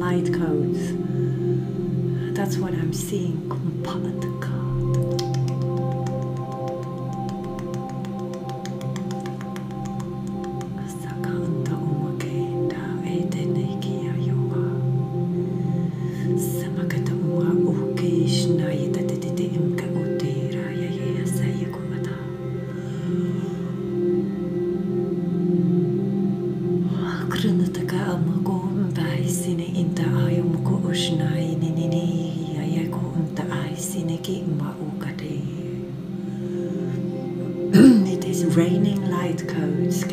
light codes. That's what I'm seeing. It is raining light codes.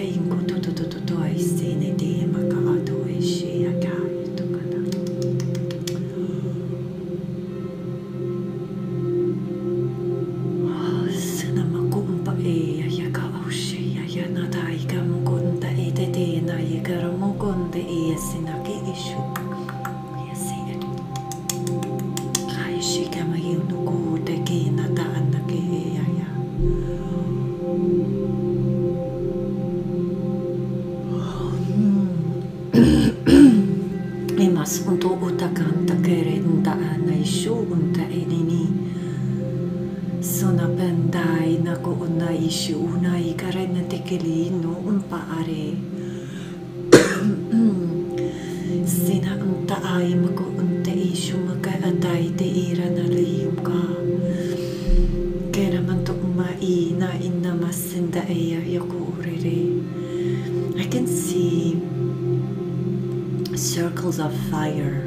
Untuk utakan takerenda na isu unta enini sona pendai na ko una isu una ikarena tekeli no umpa are sina unta ai mako unta isu maka atai te ira na liumka kera manto mai na inna masinda eya yokurere. I can see circles of fire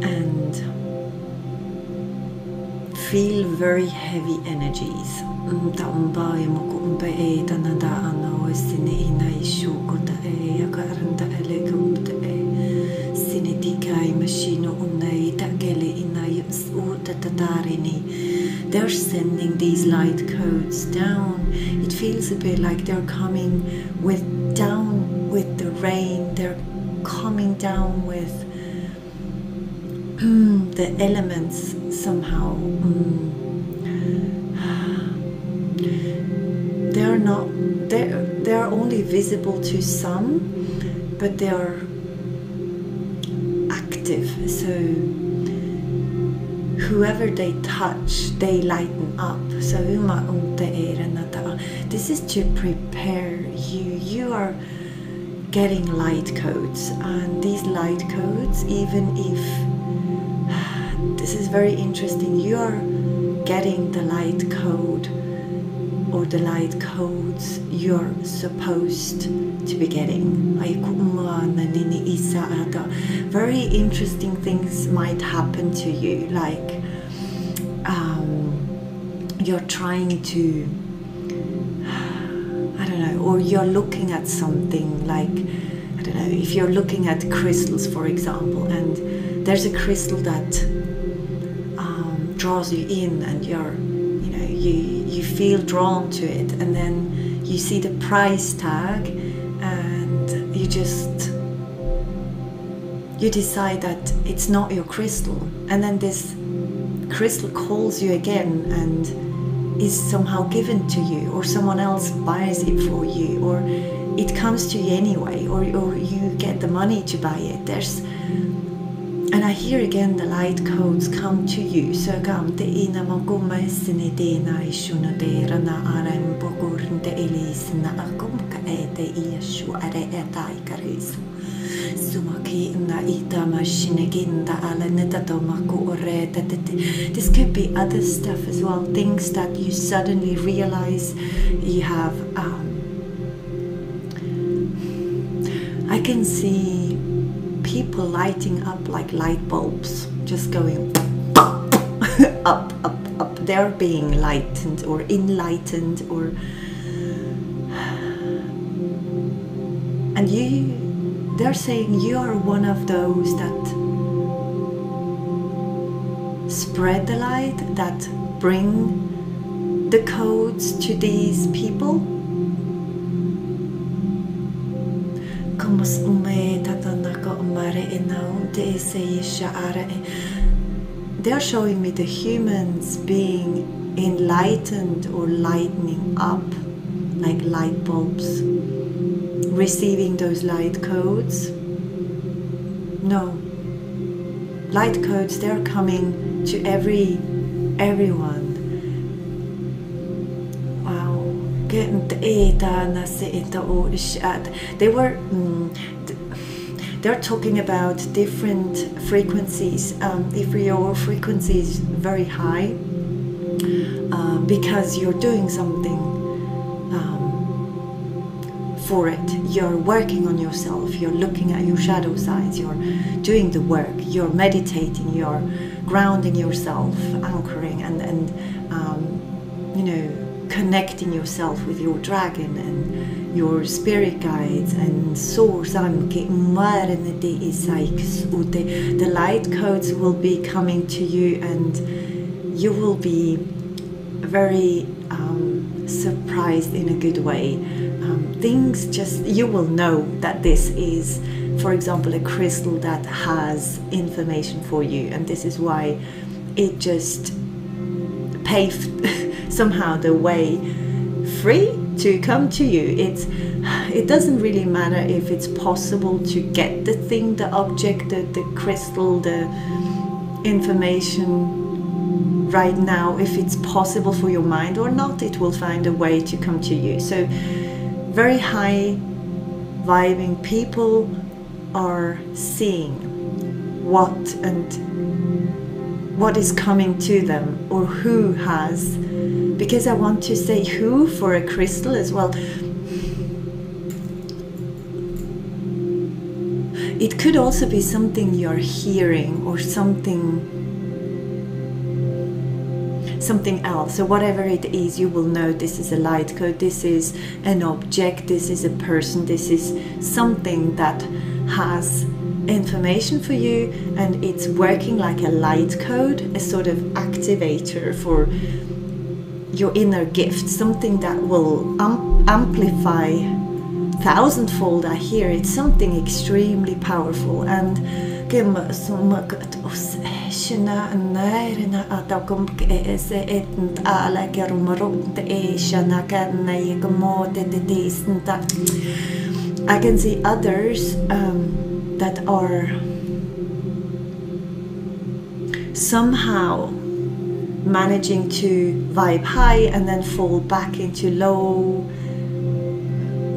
and feel very heavy energies. Taumbai moko umbai e tanada ano sine ina ishu kota e yakaranda elegumta e sine tikai machino unai takele ina yus uta tatarini. They're sending these light codes down. It feels a bit like they're coming down with the rain. They're coming down with the elements somehow. They're only visible to some, but they are active, so whoever they touch, they lighten up. So this is to prepare you. You are getting light codes, and these light codes, even if this is very interesting, you are getting the light code or the light codes you're supposed to be getting. Very interesting things might happen to you, like you're trying to, I don't know, or you're looking at something like, I don't know, if you're looking at crystals, for example, and there's a crystal that draws you in, and you feel drawn to it, and then you see the price tag, and you decide that it's not your crystal, and then this crystal calls you again and is somehow given to you, or someone else buys it for you, or it comes to you anyway, or you get the money to buy it. And I hear again the light codes come to you. So come te ina maguma sine de na ishuna de rana aram bogur de elis na akum ka ete iashu are etai karis. Sumaki na ita mashineginda ala netatomaku ore. This could be other stuff as well, things that you suddenly realize you have. I can see people lighting up like light bulbs, just going up, up, up. They're being lightened or enlightened, or and they're saying you are one of those that spread the light, that bring the codes to these people. They're showing me the humans being enlightened or lightening up like light bulbs, receiving those light codes. No. Light codes, they're coming to everyone. Wow. They're talking about different frequencies. If your frequency is very high, because you're doing something for it, you're working on yourself, you're looking at your shadow sides, you're doing the work, you're meditating, you're grounding yourself, anchoring, and you know, connecting yourself with your dragon and your spirit guides and source. The light codes will be coming to you, and you will be very surprised in a good way. Things just, you will know that this is, for example, a crystal that has information for you, and this is why it just paved somehow the way free to come to you. It doesn't really matter if it's possible to get the thing, the object, the crystal, the information right now. If it's possible for your mind or not, it will find a way to come to you. So very high vibing people are seeing what is coming to them, or who has, because I want to say who for a crystal as well. It could also be something you're hearing, or something else. So whatever it is, you will know this is a light code, this is an object, this is a person, this is something that has information for you, and it's working like a light code, a sort of activator for your inner gift, something that will amplify thousandfold. I hear it's something extremely powerful. And I can see others that are somehow managing to vibe high and then fall back into low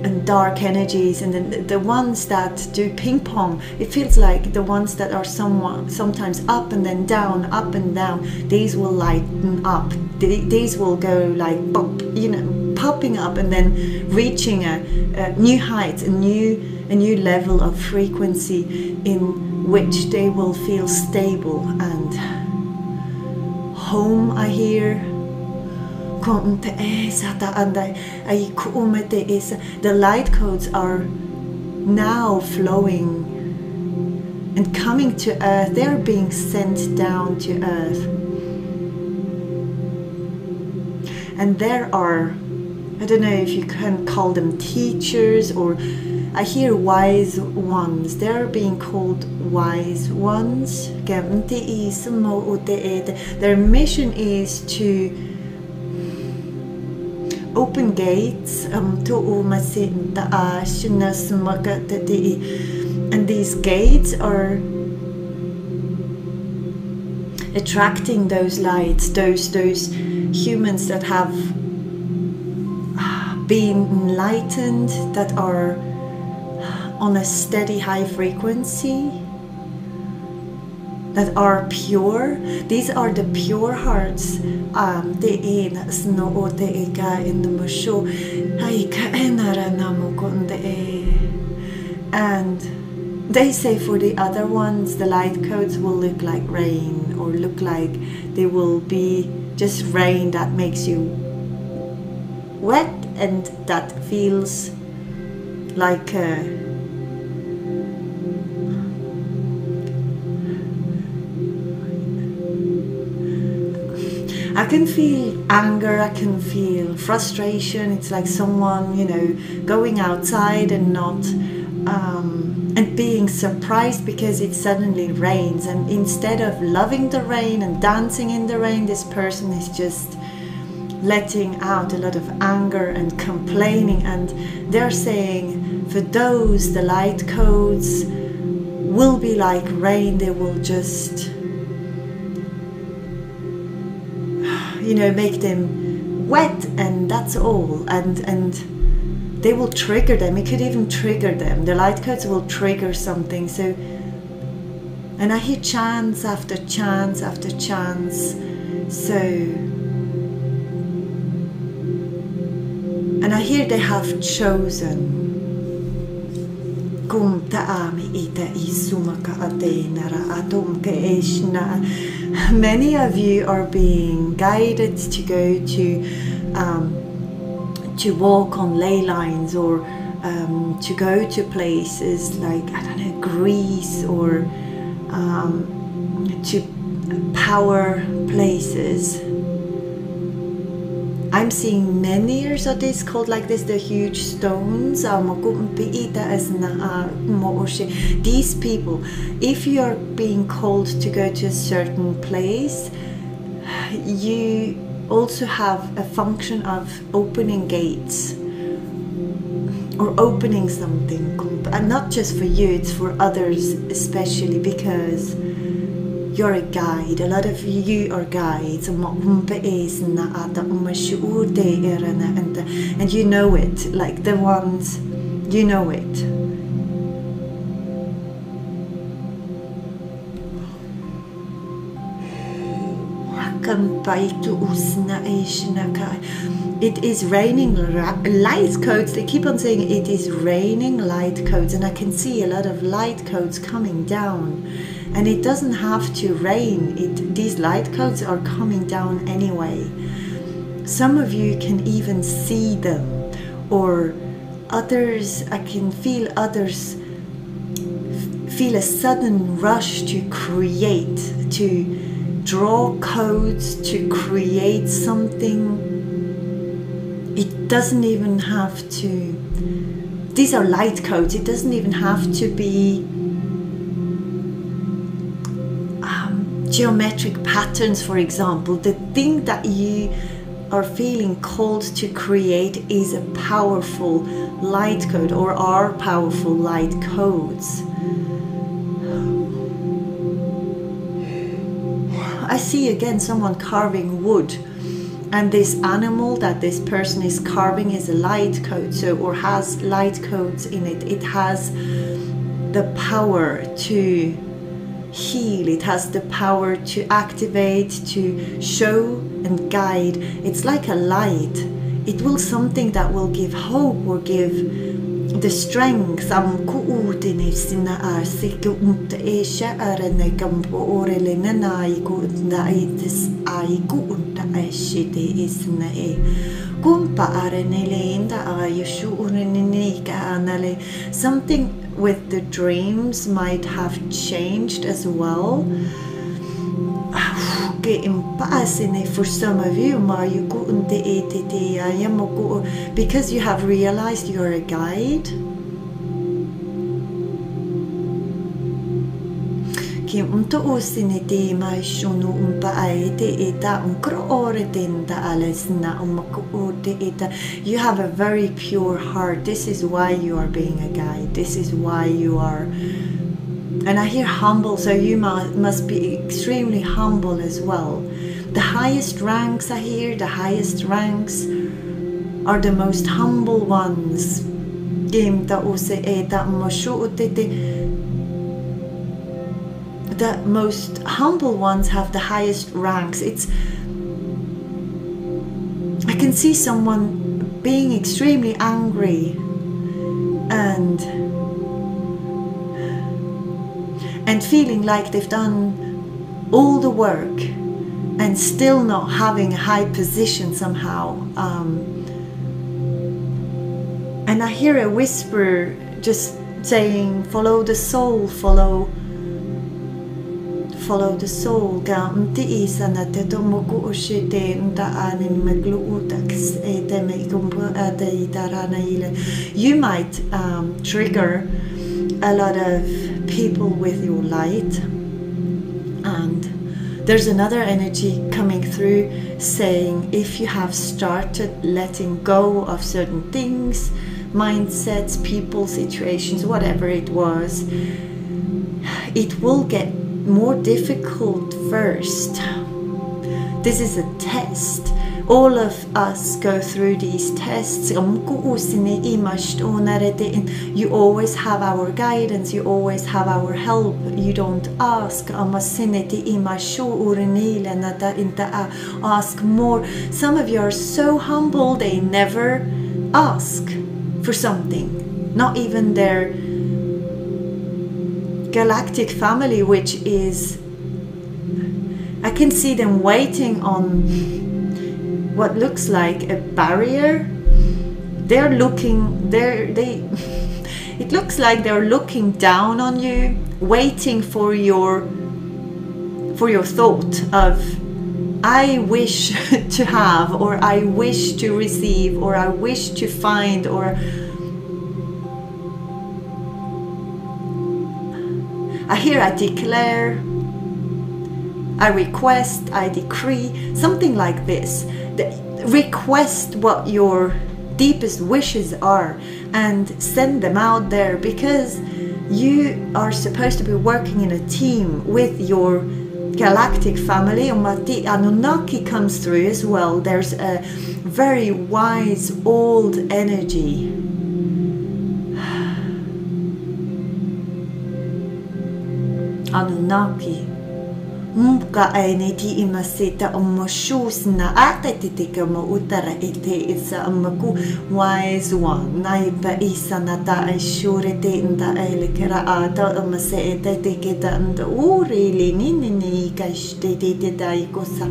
and dark energies, and then the ones that do ping pong, it feels like the ones that are sometimes up and then down, up and down, these will lighten up, these will go like pop, you know, popping up and then reaching a new height, a new level of frequency in which they will feel stable and home. I hear the light codes are now flowing and coming to earth. They're being sent down to earth, and there are, I don't know if you can call them teachers, or I hear wise ones. They're being called wise ones. Their mission is to open gates, and these gates are attracting those lights, those humans that have been enlightened, that are on a steady high frequency, that are pure. These are the pure hearts. And they say for the other ones, the light codes will look like rain, or look like they will be just rain that makes you wet, and that feels like I can feel anger, I can feel frustration. It's like someone, you know, going outside and not and being surprised because it suddenly rains, and instead of loving the rain and dancing in the rain, this person is just letting out a lot of anger and complaining. And they're saying for those, the light codes will be like rain. They will just, you know, make them wet, and that's all. And they will trigger them. It could even trigger them. The light codes will trigger something. So, and I hear chants after chants after chants. So, and I hear they have chosen. Many of you are being guided to go to walk on ley lines, or to go to places like, I don't know, Greece, or to power places. I'm seeing many of these called like this, the huge stones. These people, if you are being called to go to a certain place, you also have a function of opening gates or opening something, and not just for you, it's for others, especially because you're a guide. A lot of you are guides, and you know it, like the ones, you know it. It is raining light codes. They keep on saying it is raining light codes, and I can see a lot of light codes coming down. And it doesn't have to rain. These light codes are coming down anyway. Some of you can even see them, or others, I can feel others feel a sudden rush to create, to draw codes, to create something. It doesn't even have to, these are light codes, it doesn't even have to be geometric patterns, for example. The thing that you are feeling called to create is a powerful light code, or are powerful light codes. I see again someone carving wood, and this animal that this person is carving is a light code, so, or has light codes in it. It has the power to heal, it has the power to activate, to show and guide. It's like a light. It will something that will give hope, or give the strength. Something with the dreams might have changed as well. For some of you, because you have realized you're a guide. You have a very pure heart. This is why you are being a guide. This is why you are, and I hear humble, so you must be extremely humble as well. The highest ranks, I hear, the highest ranks are the most humble ones. The most humble ones have the highest ranks. I can see someone being extremely angry and feeling like they've done all the work and still not having a high position somehow. And I hear a whisper just saying, follow the soul, follow the soul. You might trigger a lot of people with your light, and there's another energy coming through saying, if you have started letting go of certain things, mindsets, people, situations, whatever it was, it will get more difficult first. This is a test. All of us go through these tests. You always have our guidance, you always have our help. You don't ask. Ask more. Some of you are so humble, they never ask for something. Not even their galactic family, which is, I can see them waiting on what looks like a barrier. They're looking, it looks like they're looking down on you, waiting for your thought of, I wish to have, or I wish to receive, or I wish to find, or I hear I declare, I request, I decree, something like this. Request what your deepest wishes are and send them out there, because you are supposed to be working in a team with your galactic family. Anunnaki comes through as well. There's a very wise old energy. Anunnaki. Mga ainiti imasita umashus na atetitika mo utara ite isa amaku wise one naipa isa nata ay surete inda ay likera ata umase ite tikita inda urili nini kashte tite dai ko sa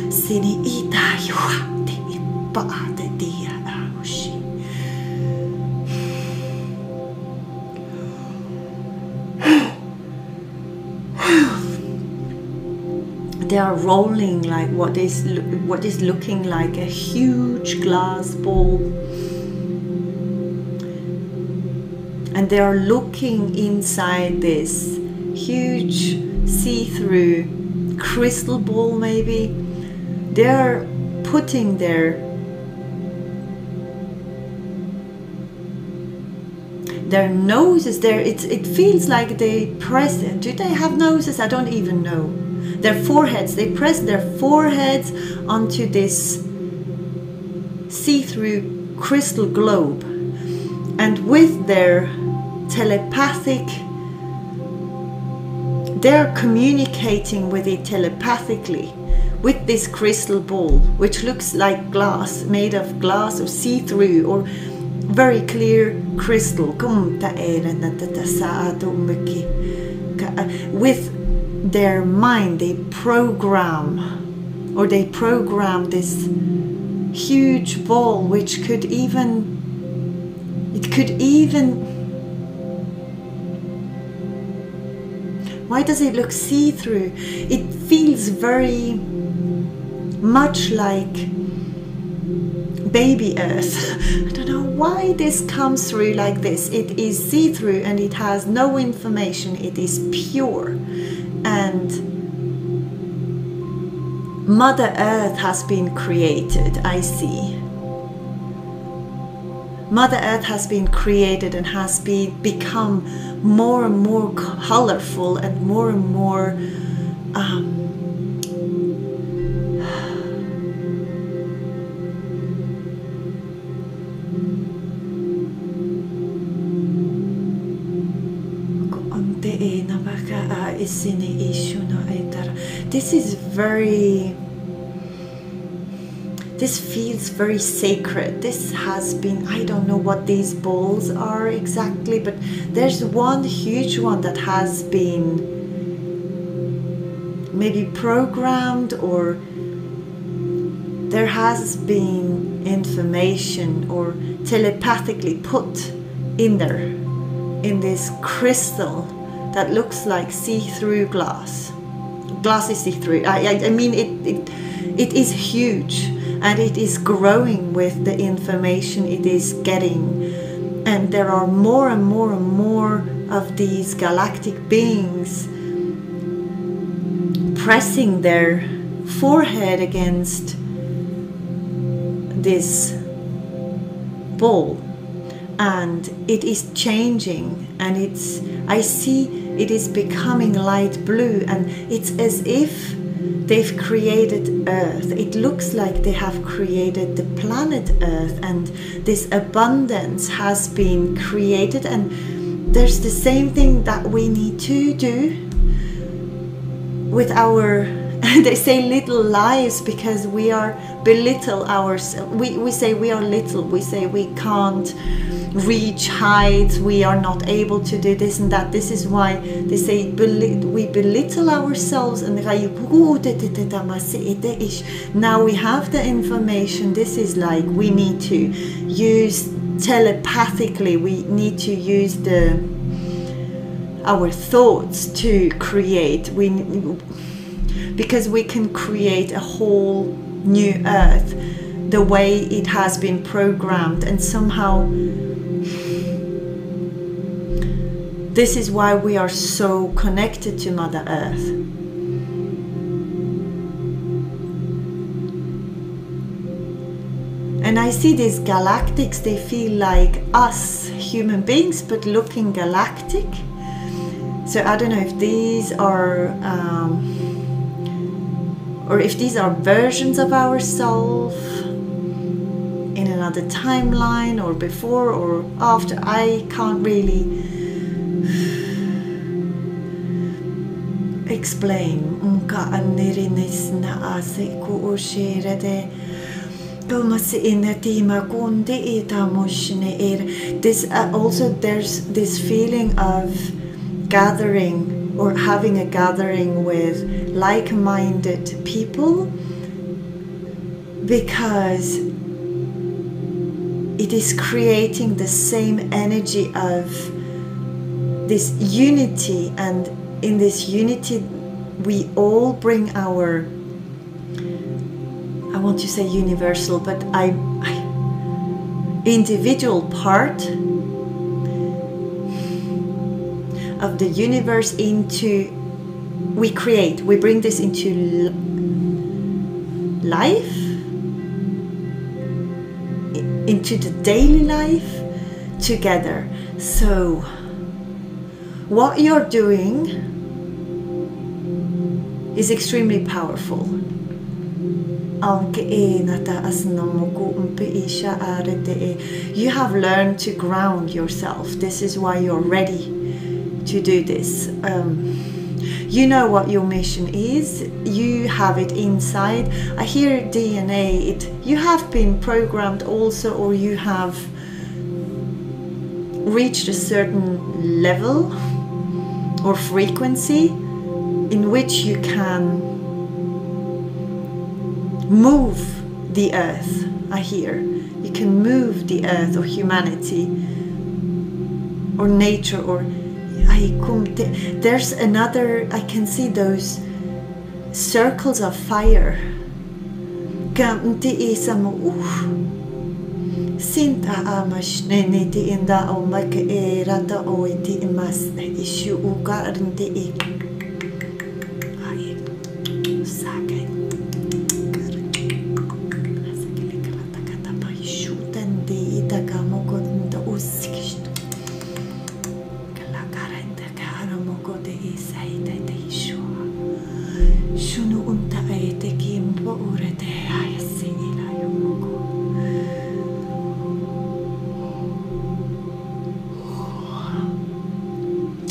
sini ita yuha te ipa ate dia arushi. They are rolling like what is looking like a huge glass ball, and they are looking inside this huge see-through crystal ball. Maybe they are putting their noses there. It feels like they press it. Do they have noses? I don't even know. Their foreheads, they press their foreheads onto this see-through crystal globe, and with their telepathic, they're communicating with it telepathically with this crystal ball, which looks like glass, made of glass or see-through or very clear crystal. With their mind, they program this huge ball, which could even, why does it look see-through? It feels very much like baby Earth. I don't know why this comes through like this. It is see-through and it has no information. It is pure. And Mother Earth has been created, I see. Mother Earth has been created and has become more and more colorful and more this feels very sacred. This has been, I don't know what these balls are exactly, but there's one huge one that has been maybe programmed, or there has been information or telepathically put in there, in this crystal that looks like see-through glass. Glass is see-through. I mean, it is huge, and it is growing with the information it is getting. And there are more and more and more of these galactic beings pressing their forehead against this ball. And it is changing, and I see it is becoming light blue, and it's as if they've created Earth. It looks like they have created the planet Earth, and this abundance has been created, and there's the same thing that we need to do with our they say little lives, because we are belittle ourselves. We say we are little, we say we can't reach heights, we are not able to do this and that. This is why they say we belittle ourselves, and now we have the information. This is like we need to use telepathically, we need to use our thoughts to create, because we can create a whole new Earth the way it has been programmed. And somehow this is why we are so connected to Mother Earth. And I see these galactics, they feel like us human beings, but looking galactic. So I don't know if these are or if these are versions of ourselves in another timeline, or before or after. I can't really explain. This also, there's this feeling of gathering, or having a gathering with like-minded people, because it is creating the same energy of this unity, and in this unity we all bring our, I want to say universal, but I individual part of the universe into, we bring this into life, into the daily life together. So what you're doing is extremely powerful. You have learned to ground yourself. This is why you're ready to do this. You know what your mission is, you have it inside. I hear DNA, you have been programmed also, or you have reached a certain level or frequency in which you can move the earth. I hear you can move the earth, or humanity, or nature, or there's another, I can see those circles of fire. Sinta amashneniti inda omaka erata oiti imas ishu ugarnti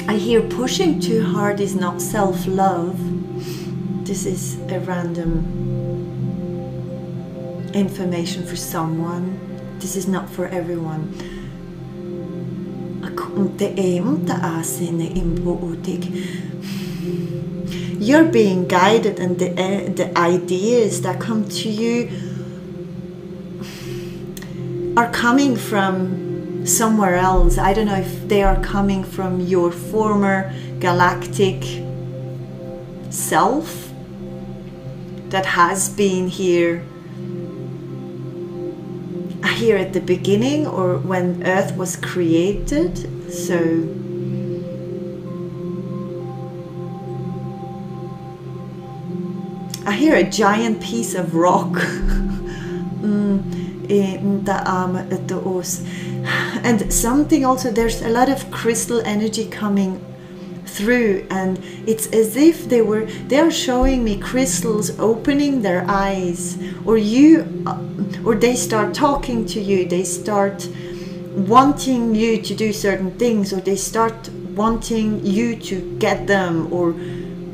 I hear pushing too hard is not self-love. This is a random information for someone. This is not for everyone. You're being guided, and the ideas that come to you are coming from somewhere else. I don't know if they are coming from your former galactic self that has been here at the beginning, or when Earth was created. So I hear a giant piece of rock. And something also, there's a lot of crystal energy coming through, and it's as if they are showing me crystals opening their eyes, or they start talking to you, they start wanting you to do certain things, or they start wanting you to get them, or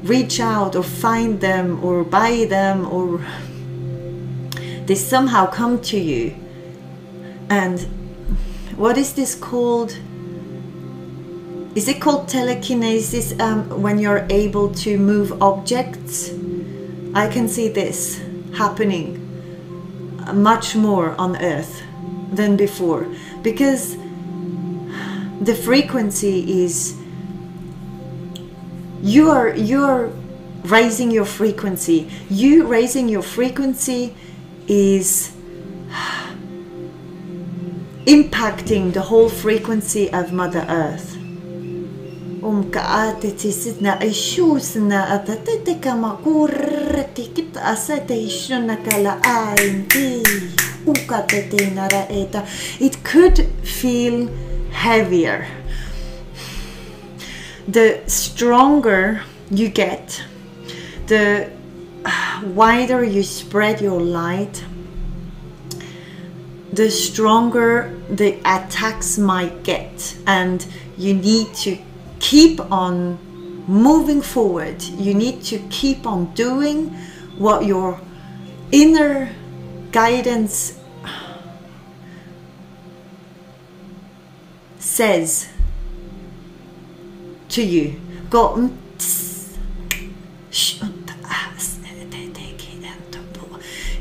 reach out, or find them, or buy them, or they somehow come to you. And what is this called? Is it called telekinesis, when you're able to move objects? I can see this happening much more on Earth than before, because the frequency is, you're raising your frequency. You raising your frequency is impacting the whole frequency of Mother Earth. It could feel heavier. The stronger you get, the wider you spread your light, the stronger the attacks might get, and you need to keep on moving forward. You need to keep on doing what your inner guidance says to you.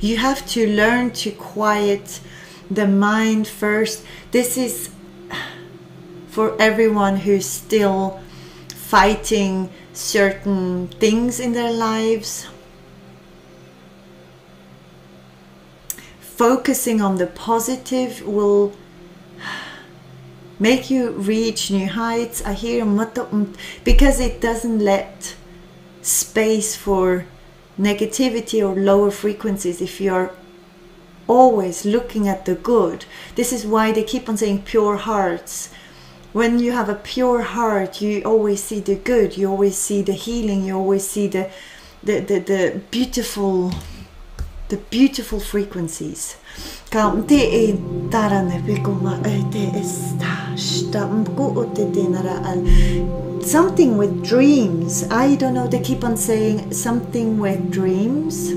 You have to learn to quiet the mind first. This is for everyone who's still fighting certain things in their lives. Focusing on the positive will make you reach new heights. I hear because it doesn't let space for negativity or lower frequencies. If you're always looking at the good, this is why they keep on saying pure hearts. When you have a pure heart, you always see the good, you always see the healing, you always see the beautiful frequencies. Something with dreams. I don't know, they keep on saying something with dreams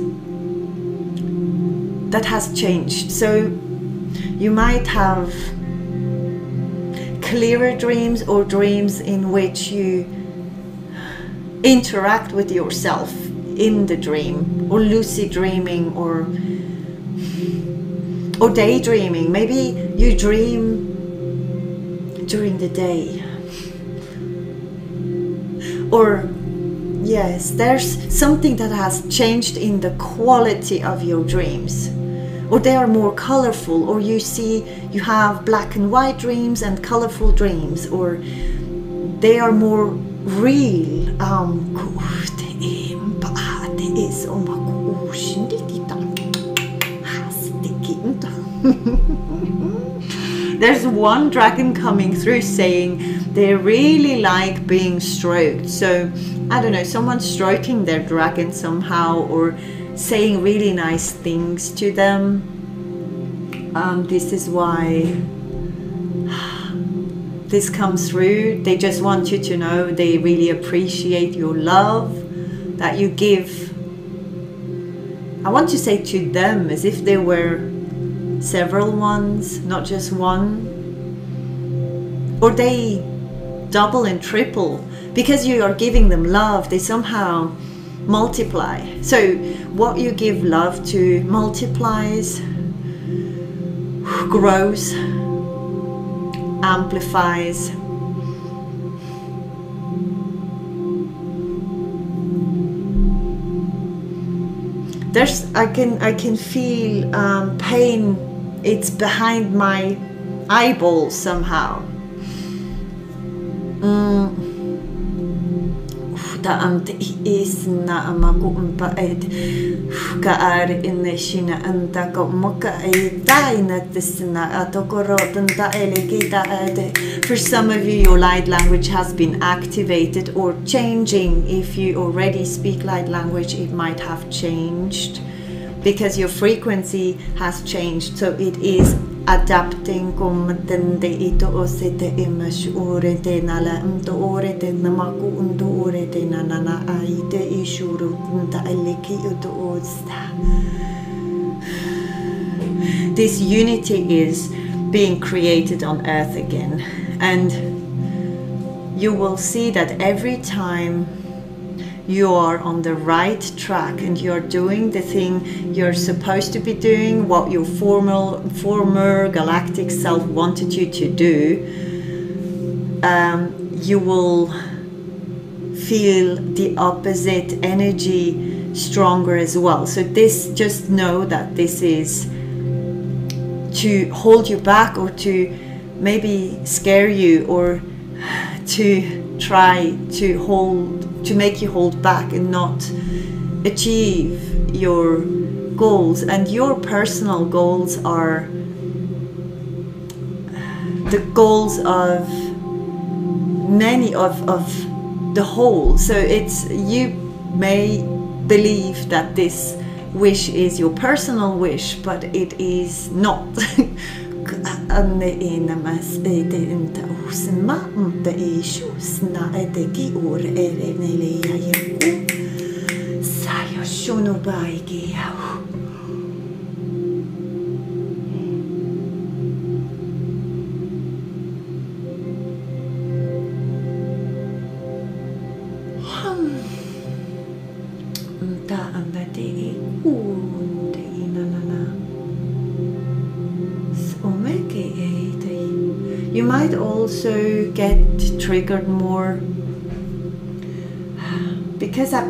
that has changed. So you might have clearer dreams, or dreams in which you interact with yourself in the dream, or lucid dreaming, or daydreaming. Maybe you dream during the day, or yes, there's something that has changed in the quality of your dreams, or they are more colorful, or you have black and white dreams and colorful dreams, or they are more real. There's one dragon coming through saying they really like being stroked. So I don't know, someone stroking their dragon somehow, or saying really nice things to them. This is why this comes through. They just want you to know they really appreciate your love that you give. I want to say to them, as if there were several ones, not just one. Or they double and triple. Because you are giving them love, they somehow multiply. So what you give love to multiplies, grows, amplifies. I can feel pain. It's behind my eyeballs somehow. Ta'amt isna amakumpa ed kaar ineshina anta komuka taina tisna atokorotanta elegita ed. For some of you, your light language has been activated or changing. If you already speak light language, it might have changed because your frequency has changed. So it is adapting komtende ito osete imash urete nala mto urete namaku undu urete nanana aite ishuru nta eleki uto osta. This unity is being created on earth again, and you will see that every time you are on the right track and you're doing the thing you're supposed to be doing, what your former galactic self wanted you to do, you will feel the opposite energy stronger as well. So this, just know that this is to hold you back or to maybe scare you or to try to make you hold back and not achieve your goals. And your personal goals are the goals of many of the whole. So it's, you may believe that this wish is your personal wish, but it is not. You might also get triggered more because I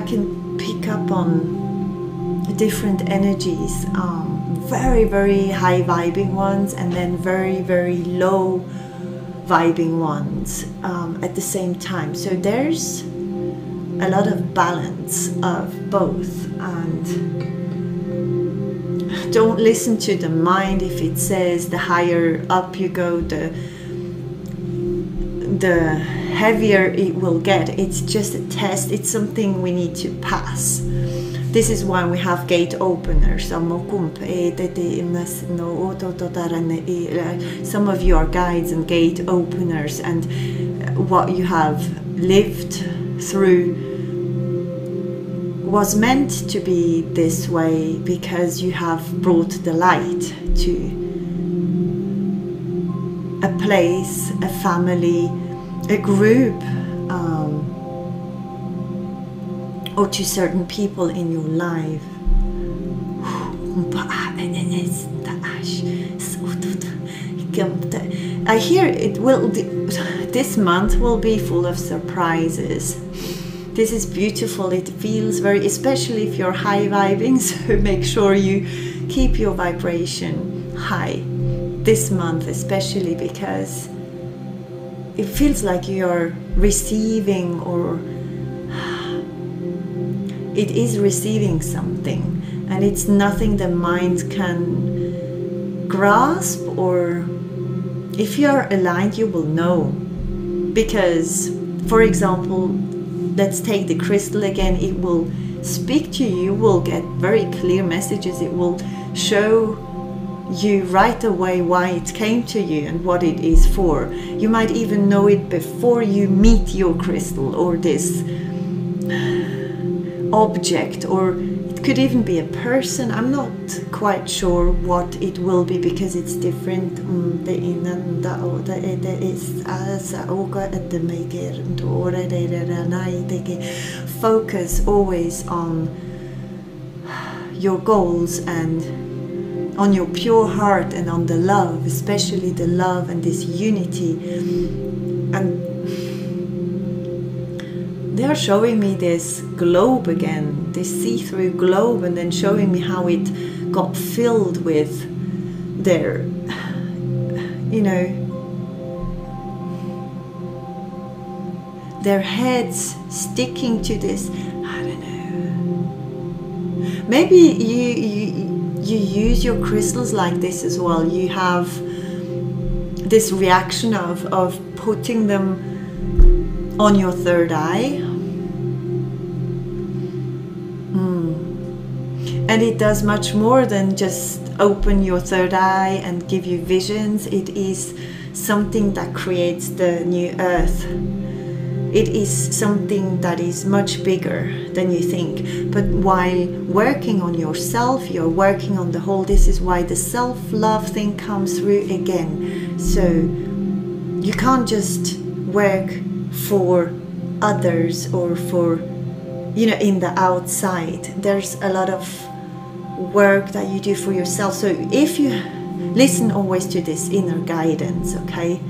can pick up on different energies, very, very high vibing ones and then very, very low vibing ones at the same time. So there's a lot of balance of both, and don't listen to the mind if it says the higher up you go, the heavier it will get. It's just a test. It's something we need to pass. This is why we have gate openers. Some of you are guides and gate openers, and what you have lived through was meant to be this way because you have brought the light to a place, a family, a group, or to certain people in your life. I hear it will, this month will be full of surprises. This is beautiful. It feels very, especially if you're high vibing, so make sure you keep your vibration high this month, especially because it feels like you're receiving, or it is receiving something, and it's nothing the mind can grasp, or if you're aligned you will know. Because, for example, let's take the crystal again. It will speak to you, you will get very clear messages. It will show you right away why it came to you and what it is for. You might even know it before you meet your crystal or this object, or it could even be a person. I'm not quite sure what it will be because it's different. Focus always on your goals and on your pure heart and on the love, especially the love and this unity. And they're showing me this globe again, this see-through globe, and then showing me how it got filled with their, you know, their heads sticking to this. I don't know. Maybe you use your crystals like this as well. You have this reaction of putting them on your third eye. And it does much more than just open your third eye and give you visions. It is something that creates the new earth. It is something that is much bigger than you think. But while working on yourself, you're working on the whole. This is why the self-love thing comes through again. So you can't just work for others or for, you know, in the outside. There's a lot of work that you do for yourself. So if you listen always to this inner guidance, okay,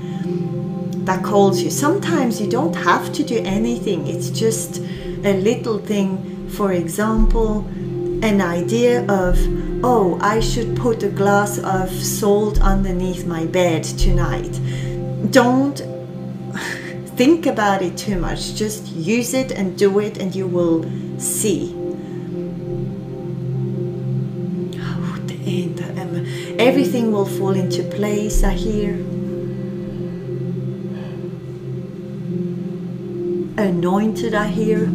that calls you. Sometimes you don't have to do anything. It's just a little thing. For example, an idea of, oh, I should put a glass of salt underneath my bed tonight. Don't think about it too much. Just use it and do it, and you will see. Everything will fall into place, I hear. Anointed, I hear.